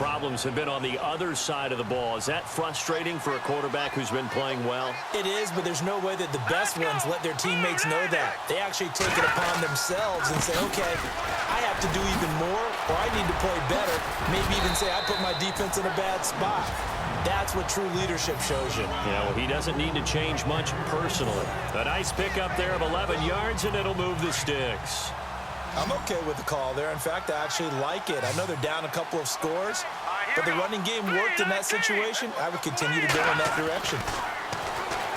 problems have been on the other side of the ball. Is that frustrating for a quarterback who's been playing well? It is, but there's no way that the best ones let their teammates know that. They actually take it upon themselves and say, okay, I have to do even more, or I need to play better. Maybe even say I put my defense in a bad spot. That's what true leadership shows you. Yeah, well, he doesn't need to change much personally. A nice pickup there of 11 yards, and it'll move the sticks. I'm okay with the call there. In fact, I actually like it. I know they're down a couple of scores, but the running game worked in that situation. I would continue to go in that direction.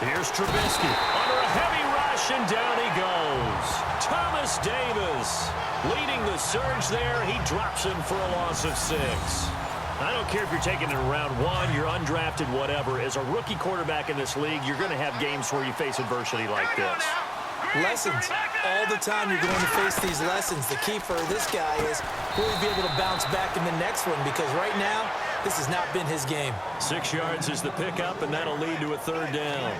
Here's Trubisky under a heavy rush, and down he goes. Thomas Davis leading the surge there. He drops him for a loss of 6. I don't care if you're taking it in round 1, you're undrafted, whatever. As a rookie quarterback in this league, you're going to have games where you face adversity like this. Lessons. All the time you're going to face these lessons. The key for this guy is will he be able to bounce back in the next one, because right now, this has not been his game. 6 yards is the pickup, and that'll lead to a 3rd down.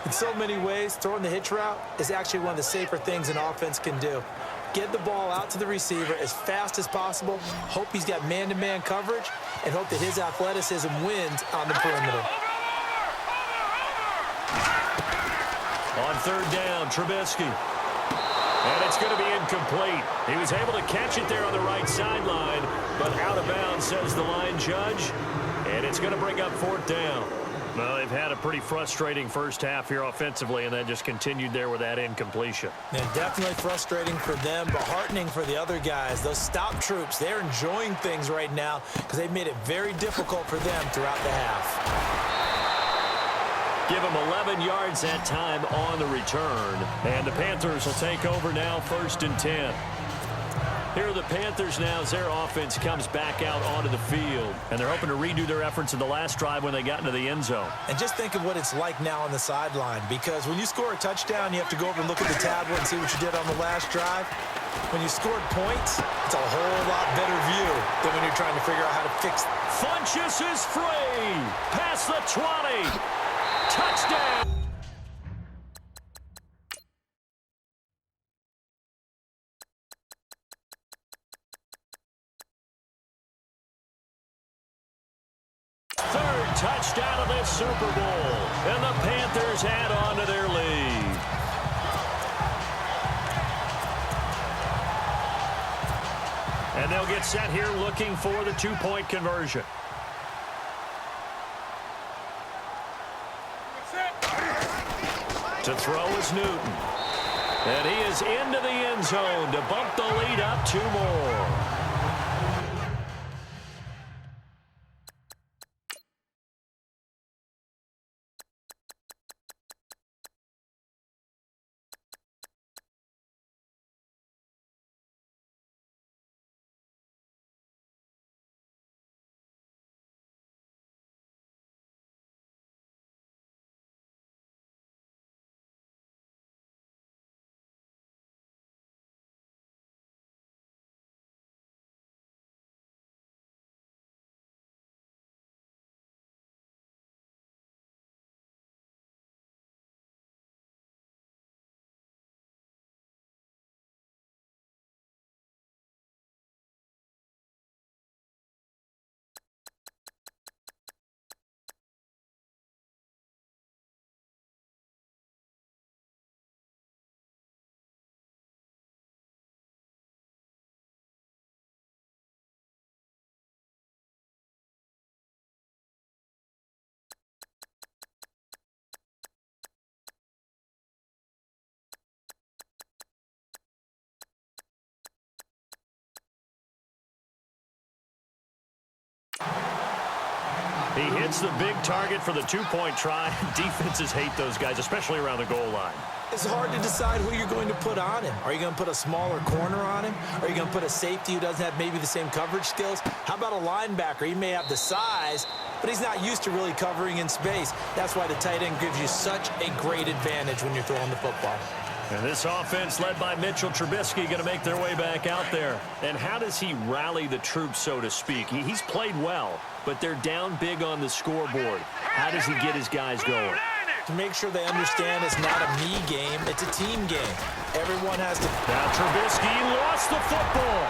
In so many ways, throwing the hitch route is actually one of the safer things an offense can do. Get the ball out to the receiver as fast as possible, hope he's got man-to-man coverage, and hope that his athleticism wins on the perimeter. On 3rd down, Trubisky. And it's going to be incomplete. He was able to catch it there on the right sideline, but out of bounds, says the line judge. And it's going to bring up 4th down. Well, they've had a pretty frustrating first half here offensively, and that just continued there with that incompletion. And definitely frustrating for them, but heartening for the other guys. Those stop troops, they're enjoying things right now because they've made it very difficult for them throughout the half. Give them 11 yards that time on the return. And the Panthers will take over now, 1st and 10. Here are the Panthers now as their offense comes back out onto the field. And they're hoping to redo their efforts in the last drive when they got into the end zone. And just think of what it's like now on the sideline, because when you score a touchdown, you have to go over and look at the tablet and see what you did on the last drive. When you scored points, it's a whole lot better view than when you're trying to figure out how to fix it. Funchess is free. Past the 20. Touchdown. Touchdown of this Super Bowl, and the Panthers add on to their lead. And they'll get set here looking for the 2-point conversion. To throw is Newton. And he is into the end zone to bump the lead up 2 more. He hits the big target for the 2-point try. Defenses hate those guys, especially around the goal line. It's hard to decide who you're going to put on him. Are you going to put a smaller corner on him? Are you going to put a safety who doesn't have maybe the same coverage skills? How about a linebacker? He may have the size, but he's not used to really covering in space. That's why the tight end gives you such a great advantage when you're throwing the football. And this offense led by Mitchell Trubisky going to make their way back out there. And how does he rally the troops, so to speak? He's played well, but they're down big on the scoreboard. How does he get his guys going? To make sure they understand it's not a me game, it's a team game. Everyone has to... Now Trubisky lost the football.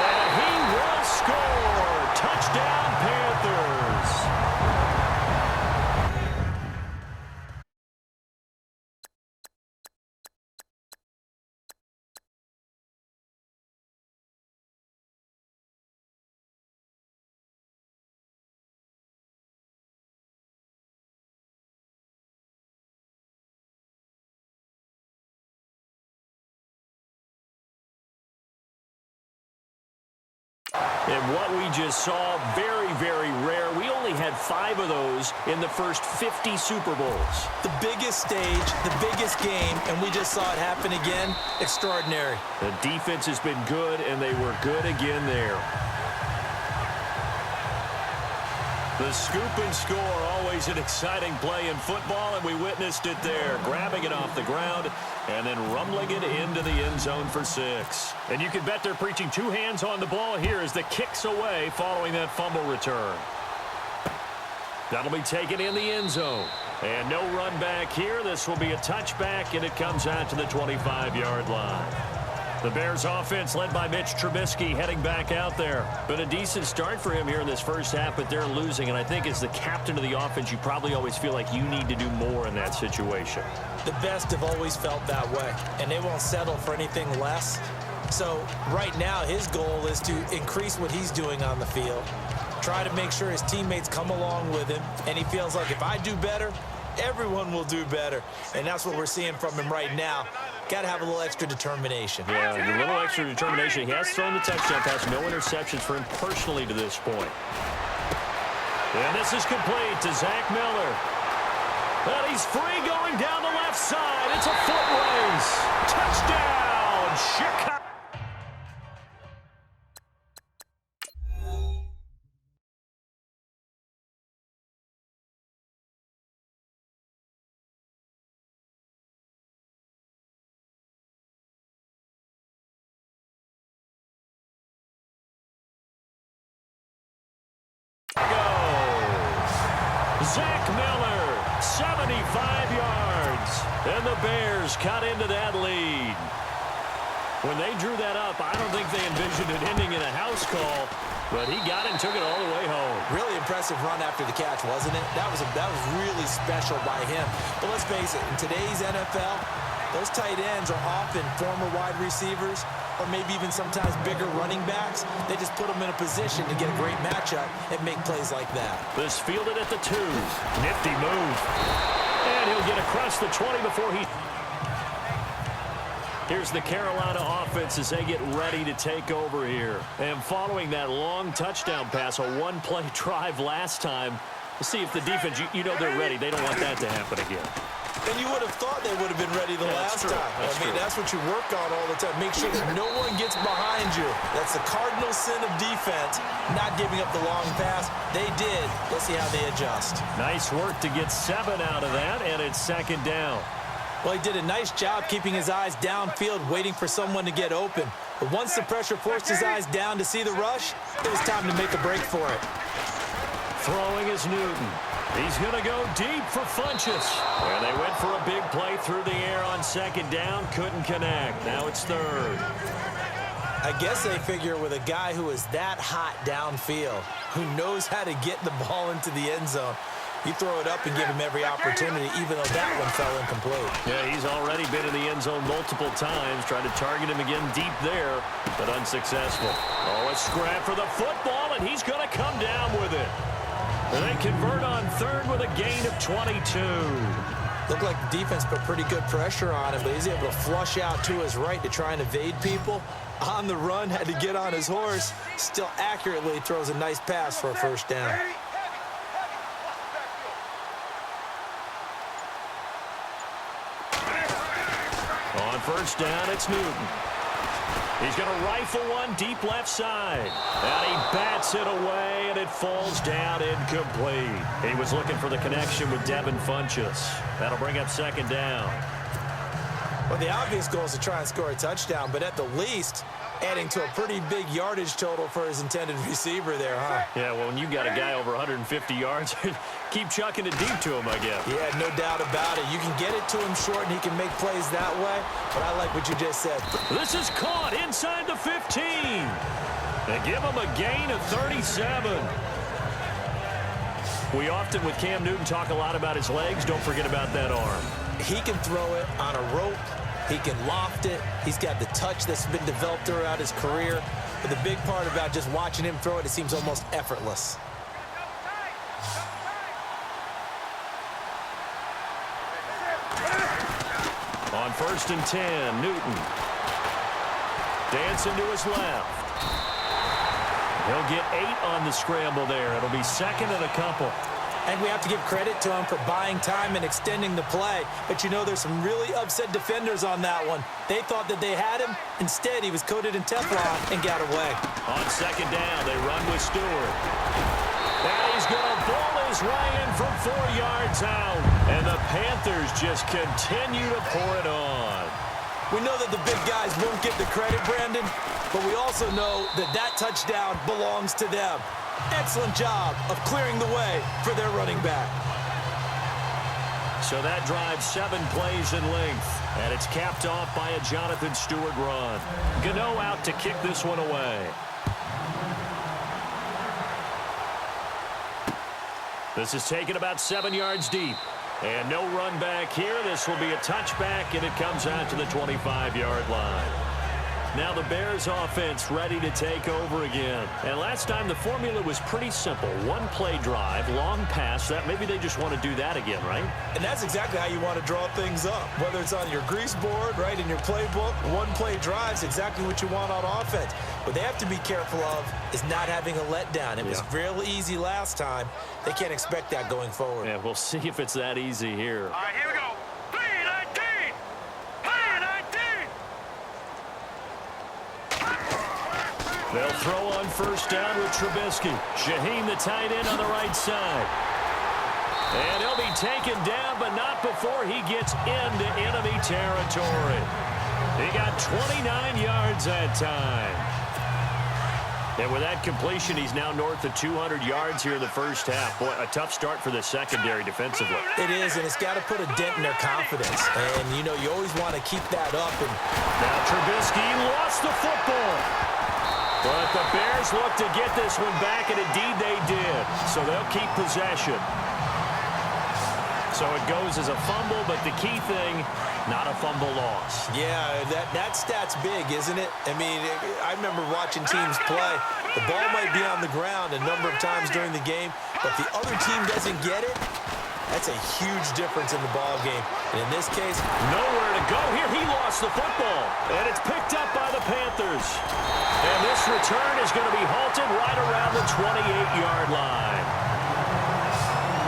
And he will score. And what we just saw, very, very rare. We only had 5 of those in the first 50 Super Bowls. The biggest stage, the biggest game, and we just saw it happen again. Extraordinary. The defense has been good, and they were good again there. The scoop and score, always an exciting play in football, and we witnessed it there, grabbing it off the ground and then rumbling it into the end zone for 6. And you can bet they're preaching 2 hands on the ball here as the kick's away following that fumble return. That'll be taken in the end zone. And no run back here. This will be a touchback, and it comes out to the 25-yard line. The Bears offense led by Mitch Trubisky heading back out there. Been a decent start for him here in this first half, but they're losing. And I think as the captain of the offense, you probably always feel like you need to do more in that situation. The best have always felt that way, and they won't settle for anything less. So right now his goal is to increase what he's doing on the field, try to make sure his teammates come along with him, and he feels like if I do better, everyone will do better. And that's what we're seeing from him right now. Got to have a little extra determination. Yeah, a little extra determination. He has thrown the touchdown pass. No interceptions for him personally to this point. And this is complete to Zach Miller. And he's free going down the left side. It's a foot race. Touchdown, Chicago. Zach Miller, 75 yards, and the Bears cut into that lead. When they drew that up, I don't think they envisioned it ending in a house call, but he got it and took it all the way home. Really impressive run after the catch, wasn't it? That was really special by him. But let's face it, in today's NFL, those tight ends are often former wide receivers or maybe even sometimes bigger running backs. They just put them in a position to get a great matchup and make plays like that. This fielded at the 2. Nifty move. And he'll get across the 20 before he... Here's the Carolina offense as they get ready to take over here. And following that long touchdown pass, a one-play drive last time, we'll see if the defense, you know they're ready. They don't want that to happen again. And you would have thought they would have been ready the last time. That's what you work on all the time. Make sure that no one gets behind you. That's the cardinal sin of defense, not giving up the long pass. They did. Let's see how they adjust. Nice work to get 7 out of that, and it's second down. Well, he did a nice job keeping his eyes downfield, waiting for someone to get open. But once the pressure forced his eyes down to see the rush, it was time to make a break for it. Throwing is Newton. He's going to go deep for Funchess. And they went for a big play through the air on second down. Couldn't connect. Now it's third. I guess they figure with a guy who is that hot downfield, who knows how to get the ball into the end zone, you throw it up and give him every opportunity, even though that one fell incomplete. Yeah, he's already been in the end zone multiple times. Tried to target him again deep there, but unsuccessful. Oh, a scrap for the football, and he's going to come down with it. And they convert on third with a gain of 22. Looked like the defense put pretty good pressure on him, but he's able to flush out to his right to try and evade people. On the run, had to get on his horse. Still accurately throws a nice pass for a first down. On first down, it's Newton. He's going to rifle one deep left side. And he bats it away, and it falls down incomplete. He was looking for the connection with Devin Funchess. That'll bring up second down. Well, the obvious goal is to try and score a touchdown, but at the least, adding to a pretty big yardage total for his intended receiver there, huh? Yeah, well, when you got a guy over 150 yards, keep chucking it deep to him, I guess. Yeah, no doubt about it. You can get it to him short, and he can make plays that way, but I like what you just said. This is caught inside the 15. They give him a gain of 37. We often, with Cam Newton, talk a lot about his legs. Don't forget about that arm. He can throw it on a rope. He can loft it. He's got the touch that's been developed throughout his career. But the big part about just watching him throw it, it seems almost effortless. On first and 10, Newton. Dancing to his left. He'll get 8 on the scramble there. It'll be second and a couple. And we have to give credit to him for buying time and extending the play. But, you know, there's some really upset defenders on that one. They thought that they had him. Instead, he was coated in Teflon and got away. On second down, they run with Stewart. And he's going to ball his way in from 4 yards out. And the Panthers just continue to pour it on. We know that the big guys won't get the credit, Brandon, but we also know that that touchdown belongs to them. Excellent job of clearing the way for their running back. So that drives 7 plays in length, and it's capped off by a Jonathan Stewart run. Gano out to kick this one away. This is taken about 7 yards deep. And no run back here. This will be a touchback, and it comes out to the 25-yard line. Now the Bears offense ready to take over again. And last time the formula was pretty simple. 1 play drive, long pass. That maybe they just want to do that again, right? And that's exactly how you want to draw things up. Whether it's on your grease board, right, in your playbook, 1 play drive is exactly what you want on offense. What they have to be careful of is not having a letdown. It was real easy last time. They can't expect that going forward. Yeah, we'll see if it's that easy here. All right, here we go. 3-19. 3-19. They'll throw on first down with Trubisky. Shaheen, the tight end, on the right side. And he'll be taken down, but not before he gets into enemy territory. He got 29 yards that time. And with that completion, he's now north of 200 yards here in the first half. Boy, a tough start for the secondary defensively. It is, and it's got to put a dent in their confidence. And, you know, you always want to keep that up. And now Trubisky lost the football. But the Bears look to get this one back, and indeed they did. So they'll keep possession. So it goes as a fumble, but the key thing, not a fumble loss. Yeah, that stat's big, isn't it? I mean, I remember watching teams play. The ball might be on the ground a number of times during the game, but the other team doesn't get it. That's a huge difference in the ball game. And in this case, nowhere to go here. He lost the football, and it's picked up by the Panthers. And this return is going to be halted right around the 28-yard line.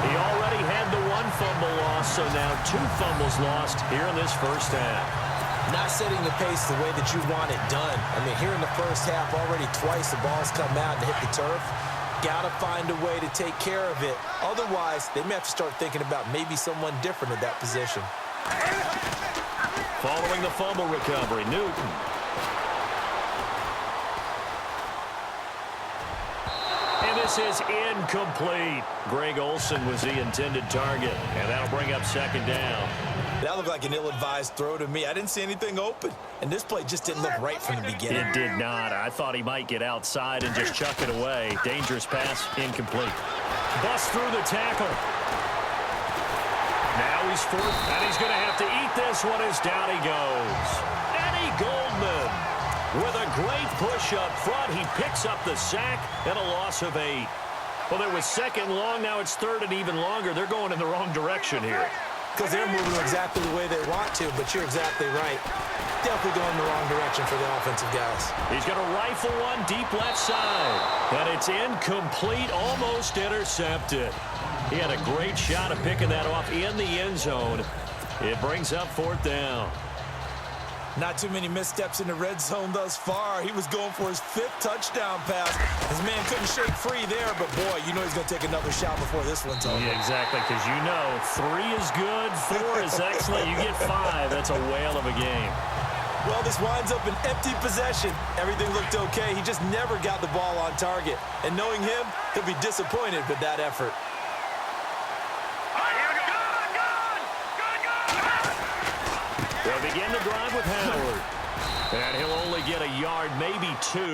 He already had the 1 fumble loss, so now 2 fumbles lost here in this first half. Not setting the pace the way that you want it done. I mean, here in the first half, already twice the ball's come out and hit the turf. Got to find a way to take care of it. Otherwise, they may have to start thinking about maybe someone different at that position. Following the fumble recovery, Newton. And this is incomplete. Greg Olsen was the intended target, and that'll bring up second down. That looked like an ill-advised throw to me. I didn't see anything open, and this play just didn't look right from the beginning. It did not. I thought he might get outside and just chuck it away. Dangerous pass, incomplete. Bust through the tackle. Now he's fourth, and he's going to have to eat this one as down he goes. Eddie Goldman with a great push up front. He picks up the sack and a loss of 8. Well, there was second long. Now it's third and even longer. They're going in the wrong direction here. Because they're moving exactly the way they want to, but you're exactly right. Definitely going in the wrong direction for the offensive guys. He's going to rifle one deep left side. And it's incomplete, almost intercepted. He had a great shot of picking that off in the end zone. It brings up 4th down. Not too many missteps in the red zone thus far. He was going for his 5th touchdown pass. His man couldn't shake free there, but boy, you know he's going to take another shot before this one's over. Yeah, exactly, because you know 3 is good, 4 is excellent. You get 5, that's a whale of a game. Well, this winds up an empty possession. Everything looked okay. He just never got the ball on target. And knowing him, he'll be disappointed with that effort. They'll begin the drive with Howard. And he'll only get a yard, maybe 2,